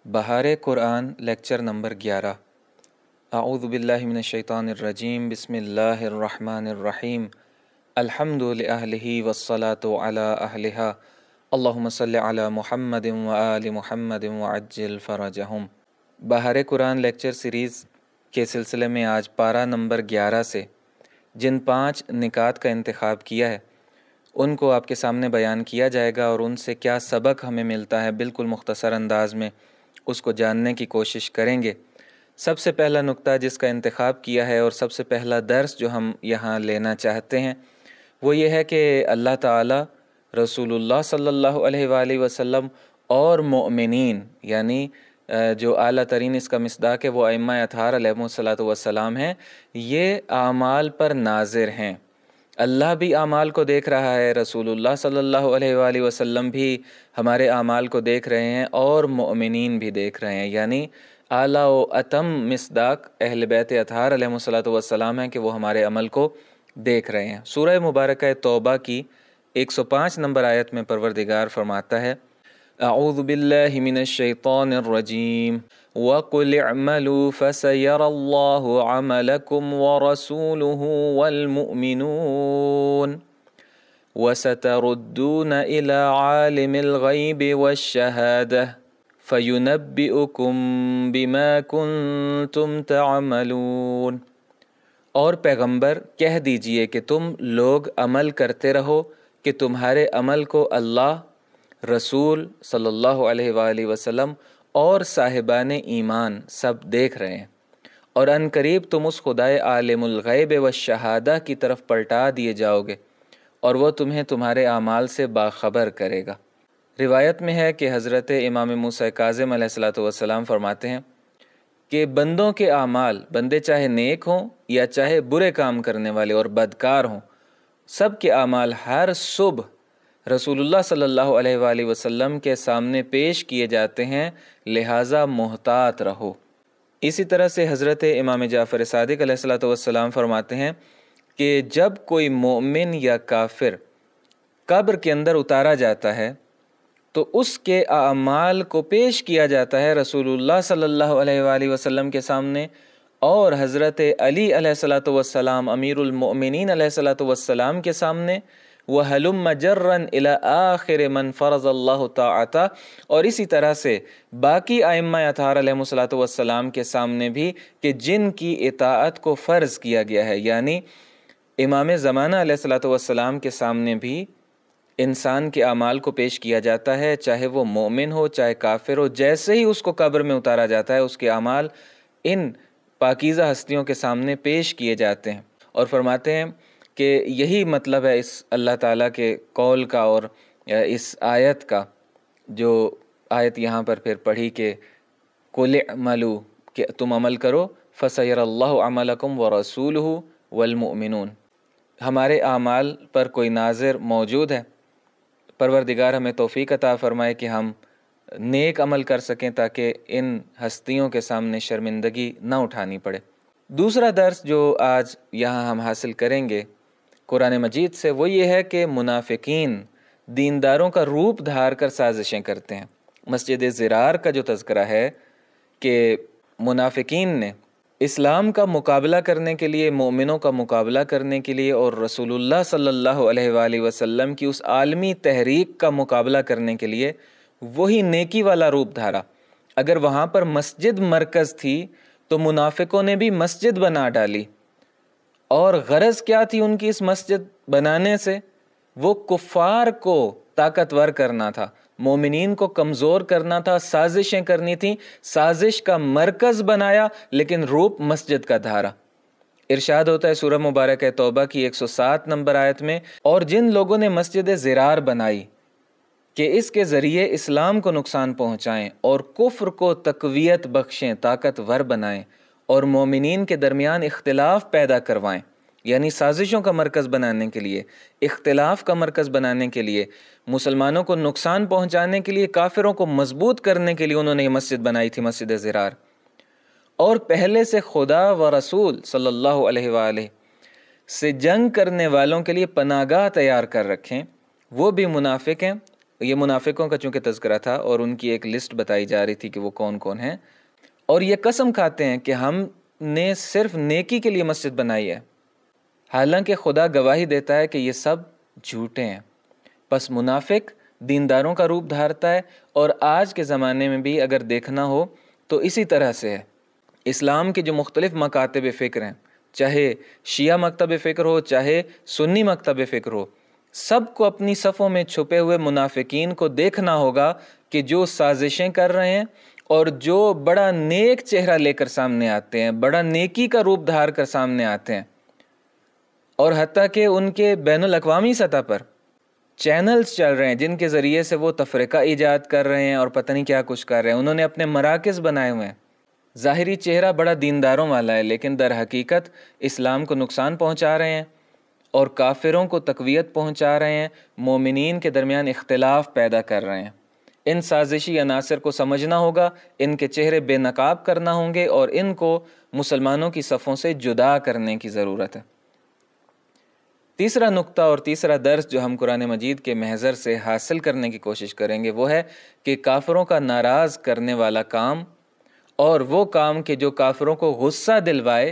بہار قرآن lecture number 11۔ اعوذ باللہ من الشیطان الرجیم، بسم اللہ الرحمن الرحیم۔ الحمد لأہلہ والصلاة علی اہلہا، اللہم صلی علی محمد وآل محمد وعجل فرجہم۔ بہار قرآن لیکچر سیریز کے سلسلے میں آج پارہ نمبر 11 سے جن 5 نکات کا انتخاب کیا ہے ان کو آپ کے سامنے بیان کیا جائے گا اور ان سے کیا سبق ہمیں ملتا ہے بالکل مختصر انداز میں اس کو جاننے کی کوشش کریں گے۔ سب سے پہلا نقطہ جس کا انتخاب کیا ہے اور سب سے پہلا درس جو ہم یہاں لینا چاہتے ہیں وہ یہ ہے کہ اللہ تعالی رسول اللہ صلی اللہ علیہ وآلہ وسلم اور مؤمنین یعنی جو اعلیٰ ترین اس کا مصداق ہے وہ ائمہ اطہار علیہم السلام ہیں، یہ اعمال پر ناظر ہیں۔ اللہ بھی اعمال کو دیکھ رہا ہے، رسول اللہ صلی اللہ علیہ وآلہ وسلم بھی ہمارے اعمال کو دیکھ رہے ہیں اور مؤمنین بھی دیکھ رہے ہیں، یعنی اعلیٰ و اتم مصداق اہل بیت اطہار علیہم السلام ہیں کہ وہ ہمارے عمل کو دیکھ رہے ہیں۔ سورہ مبارکہ توبہ کی 105 نمبر آیت میں پروردگار فرماتا ہے اعوذ باللہ من الشیطان الرجیم وَقُلِ اعْمَلُوا فَسَيَرَى اللَّهُ عَمَلَكُمْ وَرَسُولُهُ وَالْمُؤْمِنُونَ وَسَتَرُدُّونَ إِلَى عَالِمِ الْغَيْبِ وَالشَّهَادَةِ فَيُنَبِّئُكُم بِمَا كُنتُمْ تَعْمَلُونَ۔ اور پیغمبر کہہ دیجئے کہ تم لوگ عمل کرتے رہو کہ تمہارے عمل کو اللہ، رسول صلی اللہ علیہ وآلہ وسلم اور صاحبان ایمان سب دیکھ رہے ہیں، اور ان قریب تم اس خدائے عالم الغیب والشہادہ کی طرف پلٹا دیے جاؤ گے اور وہ تمہیں تمہارے اعمال سے باخبر کرے گا۔ روایت میں ہے کہ حضرت امام موسیٰ کاظم علیہ السلام فرماتے ہیں کہ بندوں کے اعمال، بندے چاہے نیک ہوں یا چاہے برے کام کرنے والے اور بدکار ہوں، سب کے اعمال ہر صبح رسول اللہ صلی اللہ علیہ وآلہ وسلم کے سامنے پیش کیے جاتے ہیں، لہٰذا محتاط رہو۔ اسی طرح سے حضرت امام جعفر صادق علیہ السلام فرماتے ہیں کہ جب کوئی مومن یا کافر قبر کے اندر اتارا جاتا ہے تو اس کے اعمال کو پیش کیا جاتا ہے رسول اللہ صلی اللہ علیہ وآلہ وسلم کے سامنے، اور حضرت علی علیہ السلام امیر المؤمنین علیہ السلام کے سامنے، وَهَلُمَّ جَرًّا إِلَىٰ آخِرِ مَنْ فَرَضَ اللَّهُ طَاعَتَهُ، اور اسی طرح سے باقی ائمہ اطہار علیہم السلام کے سامنے بھی کہ جن کی اطاعت کو فرض کیا گیا ہے، یعنی امام زمانہ علیہ السلام کے سامنے بھی انسان کے اعمال کو پیش کیا جاتا ہے، چاہے وہ مومن ہو چاہے کافر ہو۔ جیسے ہی اس کو قبر میں اتارا جاتا ہے اس کے اعمال ان پاکیزہ ہستیوں کے سامنے پیش کیے جاتے ہیں، اور فرماتے ہیں کہ یہی مطلب ہے اس اللہ تعالیٰ کے قول کا اور اس آیت کا، جو آیت یہاں پر پھر پڑھی کہ قُلِ اعْمَلُوا، کہ تم عمل کرو، فَسَيَرَى اللَّهُ عَمَلَكُمْ وَرَسُولُهُ وَالْمُؤْمِنُونَ، ہمارے اعمال پر کوئی ناظر موجود ہے۔ پروردگار ہمیں توفیق عطا فرمائے کہ ہم نیک عمل کر سکیں تاکہ ان ہستیوں کے سامنے شرمندگی نہ اٹھانی پڑے۔ دوسرا درس جو آج یہاں ہم حاصل کریں گے قرآن مجید سے وہ یہ ہے کہ منافقین دینداروں کا روپ دھار کر سازشیں کرتے ہیں۔ مسجد ضرار کا جو تذکرہ ہے کہ منافقین نے اسلام کا مقابلہ کرنے کے لیے، مومنوں کا مقابلہ کرنے کے لیے اور رسول اللہ صلی اللہ علیہ وآلہ وسلم کی اس عالمی تحریک کا مقابلہ کرنے کے لیے وہی نیکی والا روپ دھارا۔ اگر وہاں پر مسجد مرکز تھی تو منافقوں نے بھی مسجد بنا ڈالی، اور غرض کیا تھی ان کی اس مسجد بنانے سے؟ وہ کفار کو طاقتور کرنا تھا، مومنین کو کمزور کرنا تھا، سازشیں کرنی تھیں۔ سازش کا مرکز بنایا لیکن روپ مسجد کا دھارا۔ ارشاد ہوتا ہے سورہ مبارکہ توبہ کی 107 نمبر آیت میں، اور جن لوگوں نے مسجد ضرار بنائی کہ اس کے ذریعے اسلام کو نقصان پہنچائیں اور کفر کو تقویت بخشیں، طاقتور بنائیں اور مومنین کے درمیان اختلاف پیدا کروائیں، یعنی سازشوں کا مرکز بنانے کے لیے، اختلاف کا مرکز بنانے کے لیے، مسلمانوں کو نقصان پہنچانے کے لیے، کافروں کو مضبوط کرنے کے لیے انہوں نے یہ مسجد بنائی تھی، مسجد ضرار۔ اور پہلے سے خدا و رسول صلی اللہ علیہ وآلہ سے جنگ کرنے والوں کے لیے پناہ گاہ تیار کر رکھیں، وہ بھی منافق ہیں، یہ منافقوں کا چونکہ تذکرہ تھا اور ان کی ایک لسٹ بتائی جا رہی تھی کہ وہ کون کون ہیں، اور یہ قسم کھاتے ہیں کہ ہم نے صرف نیکی کے لیے مسجد بنائی ہے، حالانکہ خدا گواہی دیتا ہے کہ یہ سب جھوٹے ہیں۔ پس منافق دینداروں کا روپ دھارتا ہے، اور آج کے زمانے میں بھی اگر دیکھنا ہو تو اسی طرح سے ہے۔ اسلام کے جو مختلف مکاتب فکر ہیں، چاہے شیعہ مکتب فکر ہو، چاہے سنی مکتب فکر ہو، سب کو اپنی صفوں میں چھپے ہوئے منافقین کو دیکھنا ہوگا کہ جو سازشیں کر رہے ہیں اور جو بڑا نیک چہرہ لے کر سامنے آتے ہیں، بڑا نیکی کا روپ دھار کر سامنے آتے ہیں، اور حتیٰ کہ ان کے بین الاقوامی سطح پر چینلز چل رہے ہیں جن کے ذریعے سے وہ تفرقہ ایجاد کر رہے ہیں اور پتہ نہیں کیا کچھ کر رہے ہیں۔ انہوں نے اپنے مراکز بنائے ہوئے ہیں، ظاہری چہرہ بڑا دینداروں والا ہے، لیکن در حقیقت اسلام کو نقصان پہنچا رہے ہیں اور کافروں کو تقویت پہنچا رہے ہیں، مومنین کے درمیان اختلاف پیدا کر رہے ہیں۔ ان سازشی عناصر کو سمجھنا ہوگا، ان کے چہرے بے نقاب کرنا ہوں گے، اور ان کو مسلمانوں کی صفوں سے جدا کرنے کی ضرورت ہے۔ تیسرا نقطہ اور تیسرا درس جو ہم قرآن مجید کے محضر سے حاصل کرنے کی کوشش کریں گے وہ ہے کہ کافروں کا ناراض کرنے والا کام اور وہ کام کہ جو کافروں کو غصہ دلوائے،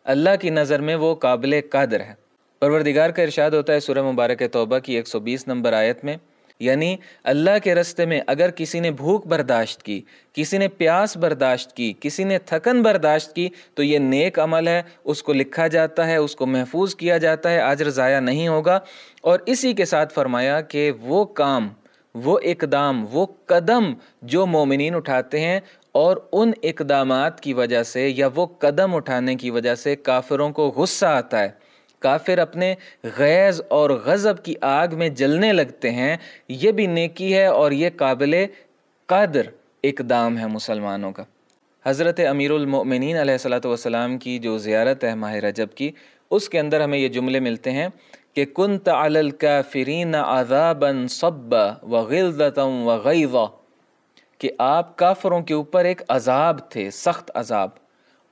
اللہ کی نظر میں وہ قابل قدر ہے۔ پروردگار کا ارشاد ہوتا ہے سورہ مبارکہ توبہ کی 120 نمبر آیت میں، یعنی اللہ کے راستے میں اگر کسی نے بھوک برداشت کی، کسی نے پیاس برداشت کی، کسی نے تھکن برداشت کی، تو یہ نیک عمل ہے، اس کو لکھا جاتا ہے، اس کو محفوظ کیا جاتا ہے، اجر ضائع نہیں ہوگا۔ اور اسی کے ساتھ فرمایا کہ وہ کام، وہ اقدام، وہ قدم جو مومنین اٹھاتے ہیں، اور ان اقدامات کی وجہ سے یا وہ قدم اٹھانے کی وجہ سے کافروں کو غصہ آتا ہے، کافر اپنے غیظ اور غضب کی آگ میں جلنے لگتے ہیں، یہ بھی نیکی ہے اور یہ قابل قدر اقدام ہے مسلمانوں کا۔ حضرت امیر المؤمنین علیہ الصلوۃ والسلام کی جو زیارت ہے ماہ رجب کی، اس کے اندر ہمیں یہ جملے ملتے ہیں کہ کنت علی الکافرین عذابا صبا وغلظۃ وغیظا، کہ آپ کافروں کے اوپر ایک عذاب تھے، سخت عذاب،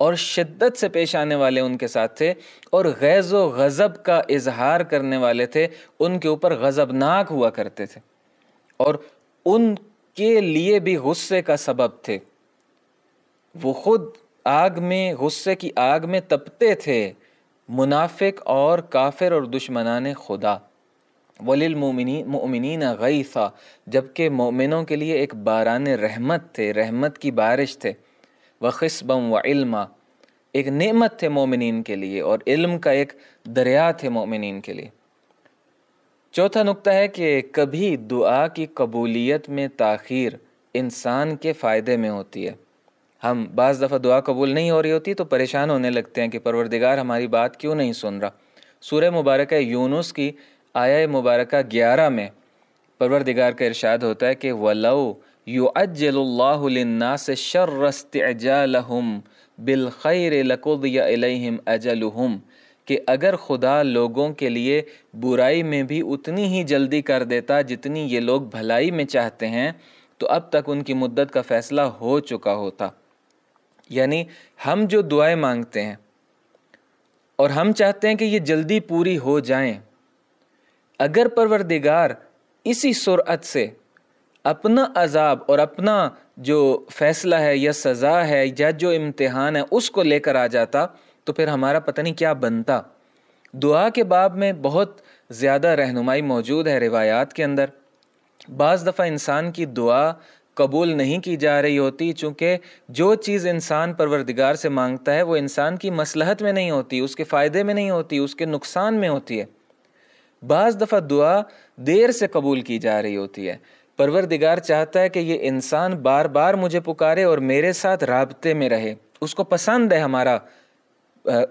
اور شدت سے پیش آنے والے ان کے ساتھ تھے، اور غیظ و غضب کا اظہار کرنے والے تھے، ان کے اوپر غضبناک ہوا کرتے تھے، اور ان کے لیے بھی غصے کا سبب تھے، وہ خود آگ میں، غصے کی آگ میں تپتے تھے، منافق اور کافر اور دشمنان خدا۔ وَلِلْمُؤْمِنِينَ غَيْثًا، جبکہ مومنوں کے لیے ایک باران رحمت تھے، رحمت کی بارش تھے، وَخِصْبًا وَعِلْمًا، ایک نعمت تھے مومنین کے لیے، اور علم کا ایک دریا تھے مومنین کے لیے۔ چوتھا نقطہ ہے کہ کبھی دعا کی قبولیت میں تاخیر انسان کے فائدے میں ہوتی ہے۔ ہم بعض دفعہ دعا قبول نہیں ہو رہی ہوتی تو پریشان ہونے لگتے ہیں کہ پروردگار ہماری بات کیوں نہیں سن رہا۔ سورہ مبارکہ یونس کی آیہ مبارکہ 11 میں پروردگار کا ارشاد ہوتا ہے کہ وَلَوْ يُعَجِّلُ اللَّهُ لِلنَّاسِ شَرَّ اسْتِعْجَالَهُمْ بِالْخَيْرِ لَقُضِيَ إِلَيْهِمْ أَجَلُهُمْ، کہ اگر خدا لوگوں کے لیے برائی میں بھی اتنی ہی جلدی کر دیتا جتنی یہ لوگ بھلائی میں چاہتے ہیں تو اب تک ان کی مدت کا فیصلہ ہو چکا ہوتا۔ یعنی ہم جو دعائیں مانگتے ہیں اور ہم چاہتے ہیں کہ یہ جلدی پوری ہو جائیں، اگر پروردگار اسی سرعت سے اپنا عذاب اور اپنا جو فیصلہ ہے یا سزا ہے یا جو امتحان ہے اس کو لے کر آ جاتا تو پھر ہمارا پتہ نہیں کیا بنتا۔ دعا کے باب میں بہت زیادہ رہنمائی موجود ہے روایات کے اندر۔ بعض دفعہ انسان کی دعا قبول نہیں کی جا رہی ہوتی چونکہ جو چیز انسان پروردگار سے مانگتا ہے وہ انسان کی مصلحت میں نہیں ہوتی، اس کے فائدے میں نہیں ہوتی، اس کے نقصان میں ہوتی ہے۔ بعض دفعہ دعا دیر سے قبول کی جا رہی ہوتی ہے، پروردگار چاہتا ہے کہ یہ انسان بار بار مجھے پکارے اور میرے ساتھ رابطے میں رہے، اس کو پسند ہے ہمارا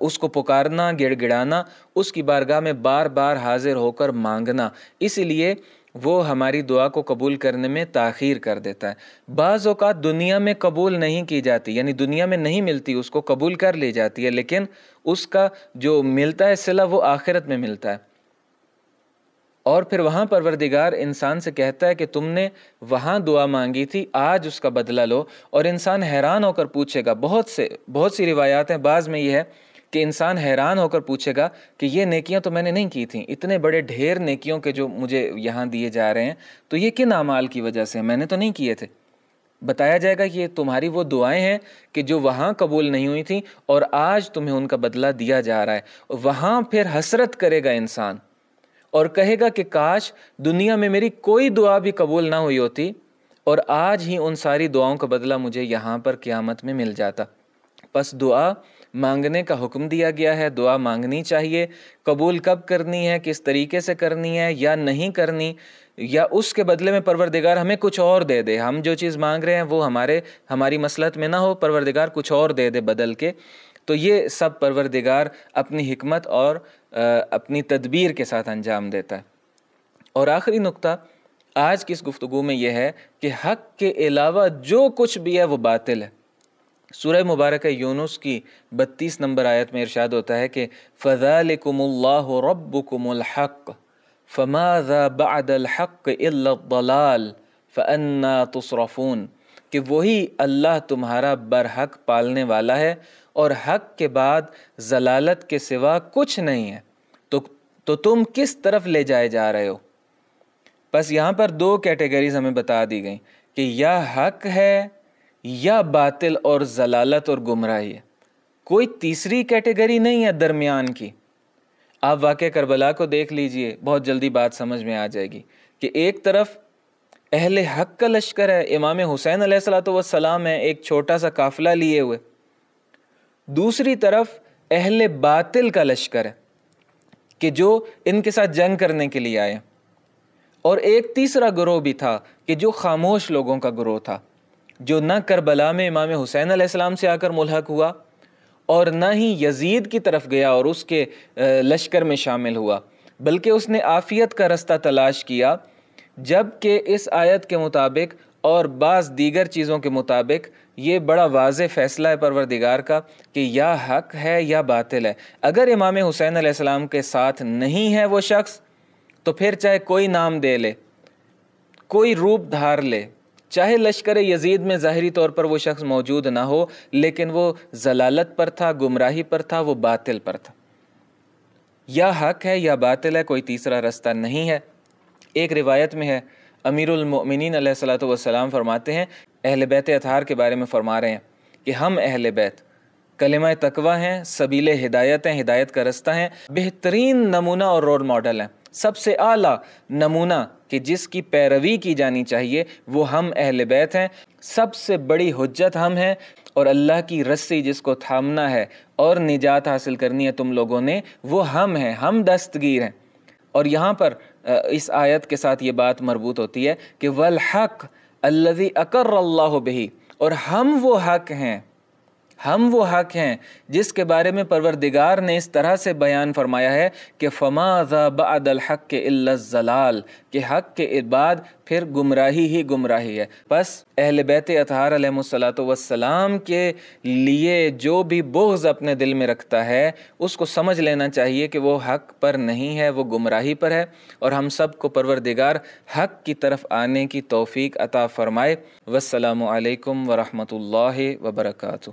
اس کو پکارنا، گڑ گڑانا، اس کی بارگاہ میں بار بار حاضر ہو کر مانگنا، اسی لیے وہ ہماری دعا کو قبول کرنے میں تاخیر کر دیتا ہے۔ بعض اوقات دنیا میں قبول نہیں کی جاتی، یعنی دنیا میں نہیں ملتی، اس کو قبول کر لی جاتی ہے، لیکن اس کا جو ملتا ہے صلہ وہ آخرت میں ملتا ہے، اور پھر وہاں پروردگار انسان سے کہتا ہے کہ تم نے وہاں دعا مانگی تھی، آج اس کا بدلہ لو، اور انسان حیران ہو کر پوچھے گا۔ بہت سی روایات ہیں، بعض میں یہ ہے کہ انسان حیران ہو کر پوچھے گا کہ یہ نیکیاں تو میں نے نہیں کی تھیں، اتنے بڑے ڈھیر نیکیوں کے جو مجھے یہاں دیے جا رہے ہیں، تو یہ کن اعمال کی وجہ سے میں نے تو نہیں کیے تھے۔ بتایا جائے گا کہ یہ تمہاری وہ دعائیں ہیں کہ جو وہاں قبول نہیں ہوئی تھیں اور آج تمہیں ان کا بدلہ دیا جا رہا ہے۔ وہاں پھر حسرت کرے گا انسان اور کہے گا کہ کاش دنیا میں میری کوئی دعا بھی قبول نہ ہوئی ہوتی اور آج ہی ان ساری دعاؤں کا بدلہ مجھے یہاں پر قیامت میں مل جاتا۔ پس دعا مانگنے کا حکم دیا گیا ہے، دعا مانگنی چاہیے۔ قبول کب کرنی ہے، کس طریقے سے کرنی ہے یا نہیں کرنی، یا اس کے بدلے میں پروردگار ہمیں کچھ اور دے دے، ہم جو چیز مانگ رہے ہیں وہ ہماری مصلحت میں نہ ہو، پروردگار کچھ اور دے دے بدل کے، تو یہ سب پروردگار اپنی حکمت اور اپنی تدبیر کے ساتھ انجام دیتا ہے۔ اور آخری نقطہ آج کی اس گفتگو میں یہ ہے کہ حق کے علاوہ جو کچھ بھی ہے وہ باطل ہے۔ سورہ مبارکہ یونس کی 32 نمبر آیت میں ارشاد ہوتا ہے کہ فَذَلِكُمُ اللَّهُ رَبُّكُمُ الْحَقِّ فَمَاذَا بَعْدَ الْحَقِّ إِلَّا الضَّلَالِ فَأَنَّا تُصْرَفُونَ، کہ وہی اللہ تمہارا برحق پالنے والا ہے اور حق کے بعد ضلالت کے سوا کچھ نہیں ہے، تو تم کس طرف لے جائے جا رہے ہو۔ بس یہاں پر دو کیٹیگریز ہمیں بتا دی گئیں کہ یا حق ہے یا باطل اور ضلالت اور گمراہی ہے، کوئی تیسری کیٹیگری نہیں ہے درمیان کی۔ آپ واقعہ کربلا کو دیکھ لیجئے، بہت جلدی بات سمجھ میں آ جائے گی کہ ایک طرف اہل حق کا لشکر ہے، امام حسین علیہ السلام ہے ایک چھوٹا سا قافلہ لیے ہوئے، دوسری طرف اہل باطل کا لشکر ہے کہ جو ان کے ساتھ جنگ کرنے کے لیے آئے، اور ایک تیسرا گروہ بھی تھا کہ جو خاموش لوگوں کا گروہ تھا، جو نہ کربلا میں امام حسین علیہ السلام سے آ کر ملحق ہوا اور نہ ہی یزید کی طرف گیا اور اس کے لشکر میں شامل ہوا، بلکہ اس نے عافیت کا رستہ تلاش کیا، جبکہ اس آیت کے مطابق اور بعض دیگر چیزوں کے مطابق یہ بڑا واضح فیصلہ ہے پروردگار کا کہ یا حق ہے یا باطل ہے۔ اگر امام حسین علیہ السلام کے ساتھ نہیں ہے وہ شخص، تو پھر چاہے کوئی نام دے لے، کوئی روپ دھار لے، چاہے لشکر یزید میں ظاہری طور پر وہ شخص موجود نہ ہو، لیکن وہ ضلالت پر تھا، گمراہی پر تھا، وہ باطل پر تھا۔ یا حق ہے یا باطل ہے، کوئی تیسرا رستہ نہیں ہے۔ ایک روایت میں ہے، امیر المؤمنین علیہ الصلوۃ والسلام فرماتے ہیں، اہل بیت اطہار کے بارے میں فرما رہے ہیں کہ ہم اہل بیت کلمہ تقویٰ ہیں، سبیل ہدایت ہیں، ہدایت کا رستہ ہیں، بہترین نمونہ اور رول ماڈل ہیں، سب سے اعلیٰ نمونہ کہ جس کی پیروی کی جانی چاہیے وہ ہم اہل بیت ہیں، سب سے بڑی حجت ہم ہیں، اور اللہ کی رسی جس کو تھامنا ہے اور نجات حاصل کرنی ہے تم لوگوں نے، وہ ہم ہیں، ہم دستگیر ہیں۔ اور یہاں پر اس آیت کے ساتھ یہ بات مربوط ہوتی ہے کہ والحق الذی اقر اللہ بہ، اور ہم وہ حق ہیں، ہم وہ حق ہیں جس کے بارے میں پروردگار نے اس طرح سے بیان فرمایا ہے کہ فماذا بعد الحق الا الضلال، کہ حق کے بعد پھر گمراہی ہی گمراہی ہے۔ بس اہل بیت اطہار علیہ الصلوۃ والسلام کے لیے جو بھی بغض اپنے دل میں رکھتا ہے اس کو سمجھ لینا چاہیے کہ وہ حق پر نہیں ہے، وہ گمراہی پر ہے، اور ہم سب کو پروردگار حق کی طرف آنے کی توفیق عطا فرمائے۔ والسلام علیکم ورحمۃ اللہ وبرکاتہ۔